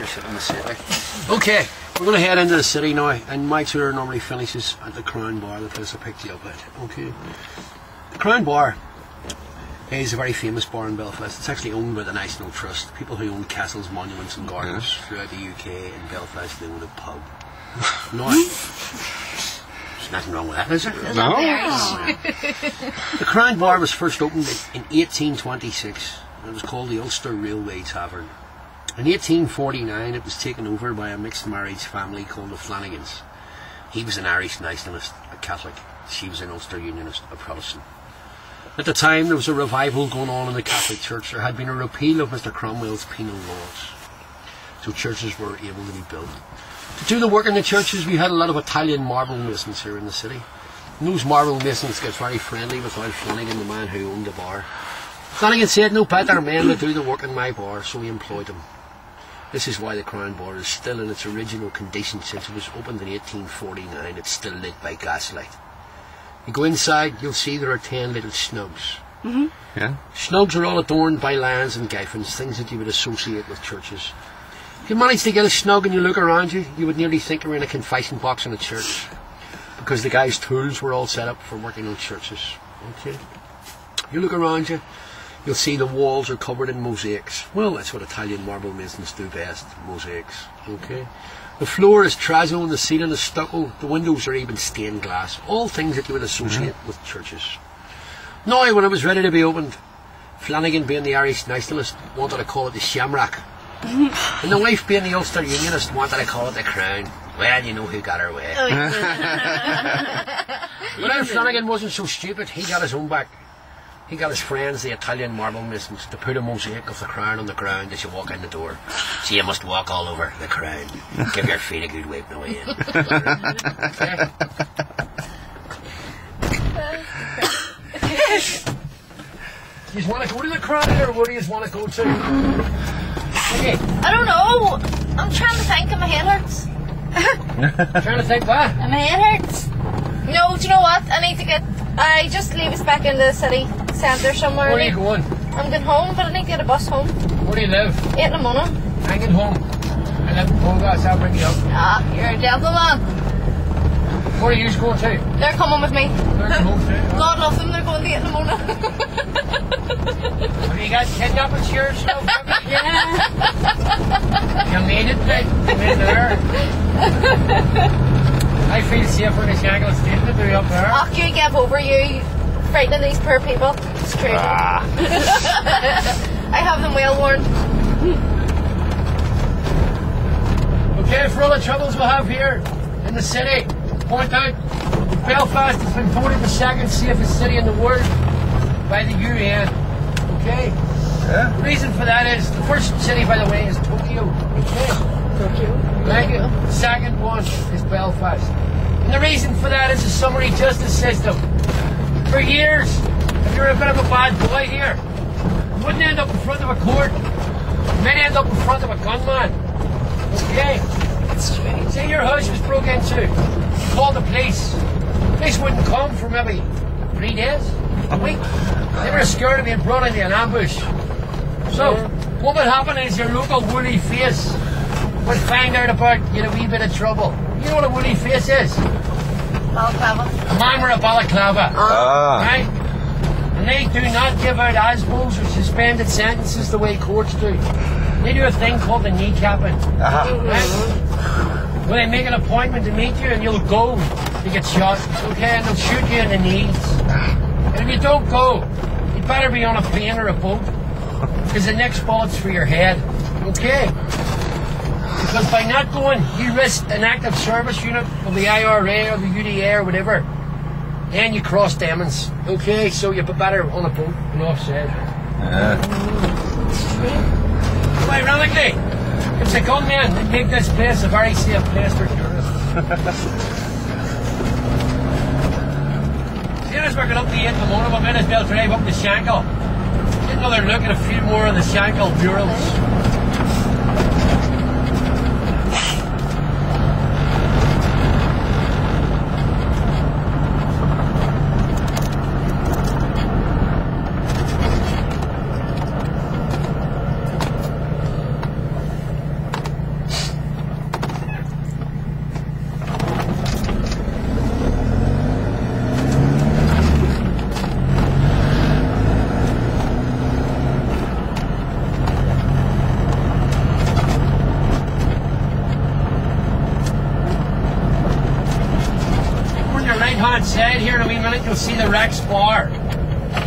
leadership in the city. Okay, we're going to head into the city now, and my tour normally finishes at the Crown Bar, the place I picked you up at. Okay, the Crown Bar is a very famous bar in Belfast. It's actually owned by the National Trust. People who own castles, monuments and gardens throughout the UK and Belfast, they own a pub. No, there's nothing wrong with that, is there? No. The Crown Bar was first opened in 1826. It was called the Ulster Railway Tavern. In 1849 it was taken over by a mixed marriage family called the Flanagans. He was an Irish nationalist, a Catholic. She was an Ulster Unionist, a Protestant. At the time there was a revival going on in the Catholic Church. There had been a repeal of Mr Cromwell's penal laws. So churches were able to be built. To do the work in the churches we had a lot of Italian marble masons here in the city. And those marble masons got very friendly with Lord Flanagan, the man who owned the bar. Flanagan said no better men to do the work in my bar, so he employed them. This is why the Crown Bar is still in its original condition since it was opened in 1849. It's still lit by gaslight. You go inside, you'll see there are 10 little snugs. Yeah. Snugs are all adorned by lions and gyphons, things that you would associate with churches. If you manage to get a snug and you look around you, you would nearly think you're in a confession box in a church, because the guy's tools were all set up for working on churches. Okay. You look around you, you'll see the walls are covered in mosaics. Well, that's what Italian marble masons do best, mosaics. Okay. The floor is terrazzo and the ceiling is stucco. The windows are even stained glass. All things that you would associate with churches. Now, when it was ready to be opened, Flanagan, being the Irish nationalist, wanted to call it the Shamrock. And the wife, being the Ulster Unionist, wanted to call it the Crown. Well, you know who got her way. But then Flanagan wasn't so stupid. He got his own back. He got his friends, the Italian marble masons, to put a mosaic of the crown on the ground as you walk in the door. So you must walk all over the crown. Give your feet a good wipe away in. Okay? Do you want to go to the crown, or where do you want to go to? Okay. I don't know. I'm trying to think and my head hurts. Trying to think what? And my head hurts. No, do you know what? I just leave us back in the city centre somewhere. Where are you going? I'm going home, but I need to get a bus home. Where do you live? 8 in the morning. I'm getting home. I live in Belfast, I'll bring you up. Ah, you're a gentleman. Where are you going to? They're coming with me. They're going home too. God love them, they're going to 8 in the morning. Have you got kidnapping shares? Yeah. You made it, mate. You made it there. I feel safer in the Shangle State than do up there. Oh, you give over, you frightening these poor people. It's true. Ah. I have them well warned. Okay, for all the troubles we'll have here in the city, point out Belfast has been voted the second safest city in the world by the UN. Okay? Yeah. The reason for that is the first city, by the way, is Tokyo. Okay? Tokyo. Right? The second one is Belfast. And the reason for that is the summary justice system. For years, if you're a bit of a bad boy here, you wouldn't end up in front of a court. You might end up in front of a gunman. Okay? That's true. Say your house was broke into. Call the police. The police wouldn't come for maybe 3 days, a week. They were scared of being brought into an ambush. So, what would happen is your local woolly face would find out about you in a wee bit of trouble. You know what a woolly face is? Balaclava. A man with a balaclava. Right? And they do not give out ASBOs or suspended sentences the way courts do. They do a thing called the kneecapping. Right? Well, they make an appointment to meet you and you'll go to get shot. Okay, and they'll shoot you in the knees. And if you don't go, you'd better be on a plane or a boat. Because the next bullet's for your head. Okay? Because by not going, you risk an active service unit of the IRA or the UDA or whatever. Then you cross demons. Okay? So you'd be better on a boat and offside. So ironically, it's a gunman that make this place a very safe place for tourists. Seeing as we're going up the 8 in the morning, we might as well drive up the Shankill. Get another look at a few more of the Shankill murals. hand side here in a wee minute, you'll see the Rex bar.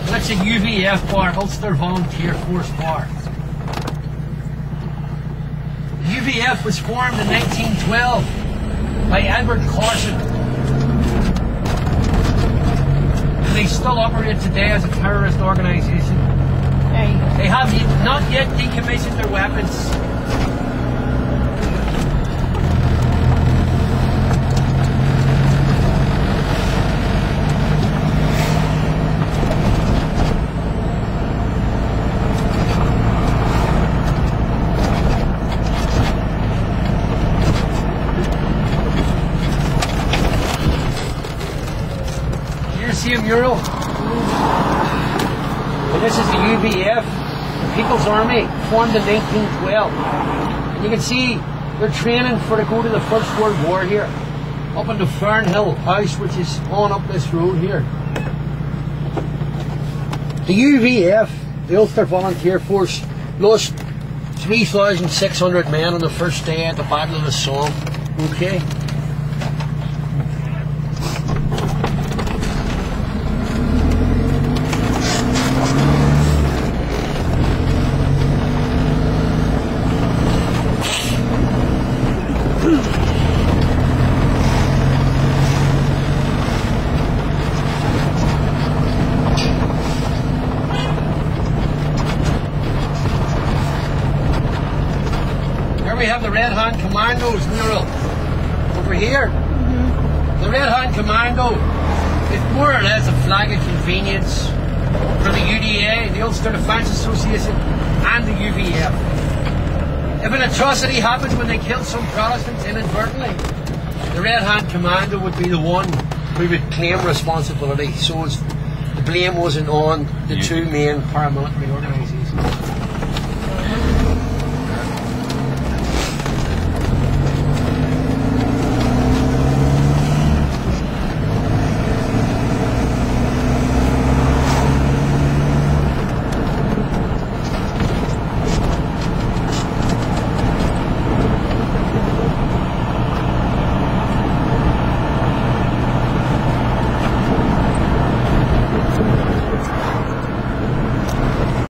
That's a UVF bar, Ulster Volunteer Force bar. UVF was formed in 1912 by Edward Carson. And they still operate today as a terrorist organisation. They have not yet decommissioned their weapons. See a mural? And this is the UVF, the People's Army, formed in 1912. And you can see they're training to go to the First World War here, up in the Fernhill House, which is on up this road here. The UVF, the Ulster Volunteer Force, lost 3,600 men on the first day at the Battle of the Somme. Okay? We have the Red Hand Commandos mural over here. The Red Hand Commando is more or less a flag of convenience for the UDA, the Ulster Defence Association, and the UVF. If an atrocity happens when they kill some Protestants inadvertently, the Red Hand Commando would be the one who would claim responsibility. So the blame wasn't on the two main paramilitary organisations.